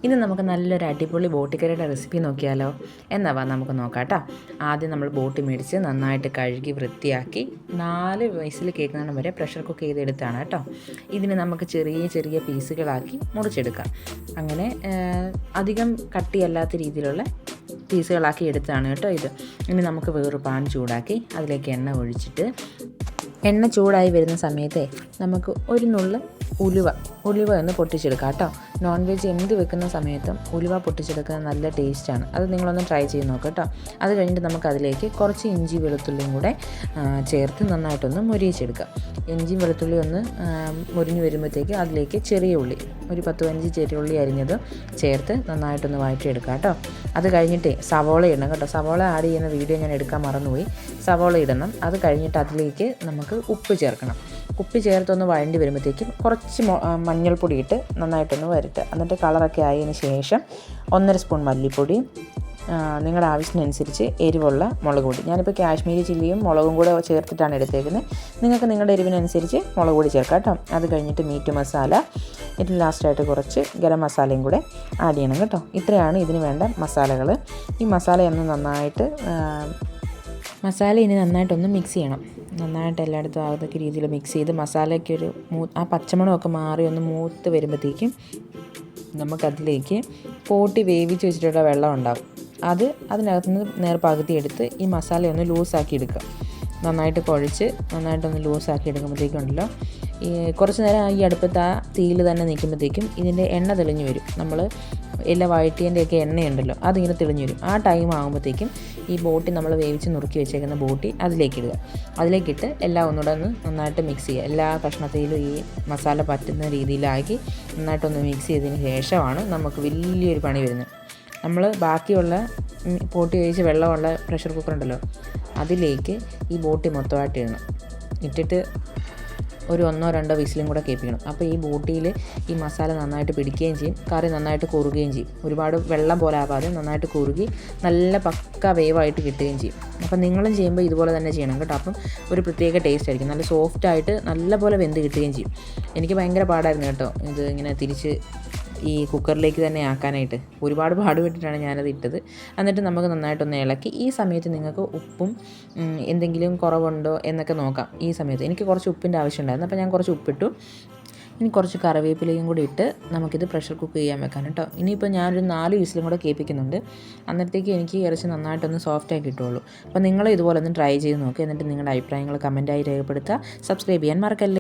ഇനി നമുക്ക് നല്ലൊരു അടിപൊളി ബോട്ടിക്കറിയുടെ റെസിപ്പി നോക്കിയാലോ? എന്നാ നമുക്ക് നോക്കാം കേട്ടോ. ആദ്യം നമ്മൾ ബോട്ടി മേടിച്ച് നന്നായിട്ട് കഴുകി വൃത്തിയാക്കി 4 വിസിൽ കേൾക്കുന്ന വരെ പ്രഷർ കുക്ക് ചെയ്തെടുത്താണ് കേട്ടോ. ഇതിന് നമുക്ക് ചെറിയ ചെറിയ പീസുകളാക്കി മുറിച്ചെടുക്കാം. അങ്ങനെ അധികം കട്ടിയല്ലാത്ത രീതിയിലുള്ള പീസുകളാക്കി എടുത്താണ് കേട്ടോ ഇത്. ഇനി നമുക്ക് വേറൊരു പാൻ ചൂടാക്കി അതിലേക്ക് എണ്ണ ഒഴിച്ചിട്ട് എണ്ണ ചൂടായി വരുന്ന സമയത്തെ നമുക്ക് ഒരു നുള്ള് ഉലുവ ഒന്ന് പൊട്ടിച്ചെടുക്കാം കേട്ടോ. നോൺ വെജ് എന്ത് വെക്കുന്ന സമയത്തും ഉലുവ പൊട്ടിച്ചെടുക്കുന്നത് നല്ല ടേസ്റ്റാണ്. അത് നിങ്ങളൊന്ന് ട്രൈ ചെയ്ത് നോക്കാം കേട്ടോ. അത് കഴിഞ്ഞിട്ട് നമുക്ക് അതിലേക്ക് കുറച്ച് ഇഞ്ചി വെളുത്തുള്ളിയും കൂടെ ചേർത്ത് നന്നായിട്ടൊന്ന് മുരിയിച്ചെടുക്കാം. ഇഞ്ചിയും വെളുത്തുള്ളി ഒന്ന് മുരിഞ്ഞ് വരുമ്പോഴത്തേക്ക് അതിലേക്ക് ചെറിയ ഉള്ളി ഒരു 10-15 ചെറിയ ഉള്ളി അരിഞ്ഞത് ചേർത്ത് നന്നായിട്ടൊന്ന് വഴറ്റിയെടുക്കാം കേട്ടോ. അത് കഴിഞ്ഞിട്ട് സവോള ഇടണം കേട്ടോ. സവോള ആഡ് ചെയ്യുന്ന വീഡിയോ ഞാൻ എടുക്കാൻ മറന്നുപോയി. സവോള ഇടണം. അത് കഴിഞ്ഞിട്ട് അതിലേക്ക് നമുക്ക് ഉപ്പ് ചേർക്കണം. ഉപ്പ് ചേർത്തൊന്ന് വഴണ്ടി വരുമ്പോഴത്തേക്കും കുറച്ച് മഞ്ഞൾപ്പൊടി ഇട്ട് നന്നായിട്ടൊന്ന് വരട്ടുക. എന്നിട്ട് കളറൊക്കെ ആയതിന് ശേഷം 1.5 സ്പൂൺ മല്ലിപ്പൊടി, നിങ്ങളുടെ ആവശ്യത്തിനനുസരിച്ച് എരിവുള്ള മുളക് പൊടി. ഞാനിപ്പോൾ കാശ്മീരി ചില്ലിയും മുളകും കൂടെ ചേർത്തിട്ടാണ് എടുത്തേക്കുന്നത്. നിങ്ങൾക്ക് നിങ്ങളുടെ എരിവിനനുസരിച്ച് മുളക് പൊടി ചേർക്കാം കേട്ടോ. അത് കഴിഞ്ഞിട്ട് മീറ്റ് മസാല, ഏറ്റവും ലാസ്റ്റായിട്ട് കുറച്ച് ഗരം മസാലയും കൂടെ ആഡ് ചെയ്യണം കേട്ടോ. ഇത്രയാണ് ഇതിന് വേണ്ട മസാലകൾ. ഈ മസാലയൊന്ന് നന്നായിട്ടൊന്ന് മിക്സ് ചെയ്യണം. നന്നായിട്ട് എല്ലായിടത്തും ആകത്തക്ക രീതിയിൽ മിക്സ് ചെയ്ത് മസാലയ്ക്കൊരു ആ പച്ചമണമൊക്കെ മാറി ഒന്ന് മൂത്ത് വരുമ്പോഴത്തേക്കും നമുക്കതിലേക്ക് പോട്ടി വേവിച്ച് വെച്ചിട്ടുള്ള വെള്ളം ഉണ്ടാകും. അതിനകത്തുനിന്ന് നേർപകുതി എടുത്ത് ഈ മസാലയൊന്ന് ലൂസാക്കി എടുക്കുക. നന്നായിട്ട് കുഴച്ച് നന്നായിട്ടൊന്ന് ലൂസാക്കി എടുക്കുമ്പോഴത്തേക്കുണ്ടല്ലോ കുറച്ച് നേരം ഈ അടുപ്പത്ത് ആ തീയിൽ തന്നെ നിൽക്കുമ്പോഴത്തേക്കും ഇതിൻ്റെ എണ്ണ തെളിഞ്ഞു വരും. നമ്മൾ എല്ലാം വഴറ്റിയതിൻ്റെയൊക്കെ എണ്ണയുണ്ടല്ലോ അതിങ്ങനെ തെളിഞ്ഞു വരും. ആ ടൈം ആകുമ്പോഴത്തേക്കും ഈ ബോട്ടി നമ്മൾ വേവിച്ച് നുറുക്കി വെച്ചേക്കുന്ന ബോട്ടി അതിലേക്കിടുക. അതിലേക്കിട്ട് എല്ലാം ഒന്നുകൂടെ ഒന്ന് നന്നായിട്ട് മിക്സ് ചെയ്യുക. എല്ലാ കഷ്ണത്തിലും ഈ മസാല പറ്റുന്ന രീതിയിലാക്കി നന്നായിട്ടൊന്ന് മിക്സ് ചെയ്തതിന് ശേഷമാണ് നമുക്ക് വലിയൊരു പണി വരുന്നത്. നമ്മൾ ബാക്കിയുള്ള ബോട്ടി വേവിച്ച് വെള്ളമുള്ള പ്രഷർ കുക്കറുണ്ടല്ലോ അതിലേക്ക് ഈ ബോട്ടി മൊത്തമായിട്ട് ഇടണം. ഇട്ടിട്ട് ഒരു 1-2 വിസിലും കൂടെ കേൾപ്പിക്കണം. അപ്പോൾ ഈ ബോട്ടിയിൽ ഈ മസാല നന്നായിട്ട് പിടിക്കുകയും ചെയ്യും, കറി നന്നായിട്ട് കുറുകുകയും ചെയ്യും. ഒരുപാട് വെള്ളം പോലെ ആവാതെ നന്നായിട്ട് കുറുകി നല്ല പക്ക വേവായിട്ട് കിട്ടുകയും ചെയ്യും. അപ്പം നിങ്ങളും ചെയ്യുമ്പോൾ ഇതുപോലെ തന്നെ ചെയ്യണം കേട്ടോ. അപ്പം ഒരു പ്രത്യേക ടേസ്റ്റ് ആയിരിക്കും. നല്ല സോഫ്റ്റായിട്ട് നല്ല പോലെ വെന്ത് കിട്ടുകയും ചെയ്യും. എനിക്ക് ഭയങ്കര പാടായിരുന്നു കേട്ടോ ഇത് ഇങ്ങനെ തിരിച്ച് ഈ കുക്കറിലേക്ക് തന്നെ ആക്കാനായിട്ട്. ഒരുപാട് പാടുപെട്ടിട്ടാണ് ഞാനത് ഇട്ടത്. എന്നിട്ട് നമുക്ക് നന്നായിട്ടൊന്ന് ഇളക്കി ഈ സമയത്ത് നിങ്ങൾക്ക് ഉപ്പും എന്തെങ്കിലും കുറവുണ്ടോ എന്നൊക്കെ നോക്കാം. ഈ സമയത്ത് എനിക്ക് കുറച്ച് ഉപ്പിൻ്റെ ആവശ്യമുണ്ടായിരുന്നു. അപ്പോൾ ഞാൻ കുറച്ച് ഉപ്പിട്ടു. ഇനി കുറച്ച് കറിവേപ്പിലയും കൂടി ഇട്ട് നമുക്കിത് പ്രഷർ കുക്ക് ചെയ്യാൻ വെക്കാം കേട്ടോ. ഇനിയിപ്പോൾ ഞാനൊരു 4 വിസിലും കൂടെ കേൾപ്പിക്കുന്നുണ്ട്. അന്നേരത്തേക്ക് എനിക്ക് ഇറച്ചി നന്നായിട്ടൊന്ന് സോഫ്റ്റായി കിട്ടുള്ളൂ. അപ്പോൾ നിങ്ങൾ ഇതുപോലെ ഒന്ന് ട്രൈ ചെയ്ത് നോക്കുക. എന്നിട്ട് നിങ്ങളുടെ അഭിപ്രായങ്ങൾ കമൻറ്റായി രേഖപ്പെടുത്തുക. സബ്സ്ക്രൈബ് ചെയ്യാൻ മറക്കല്ലേ.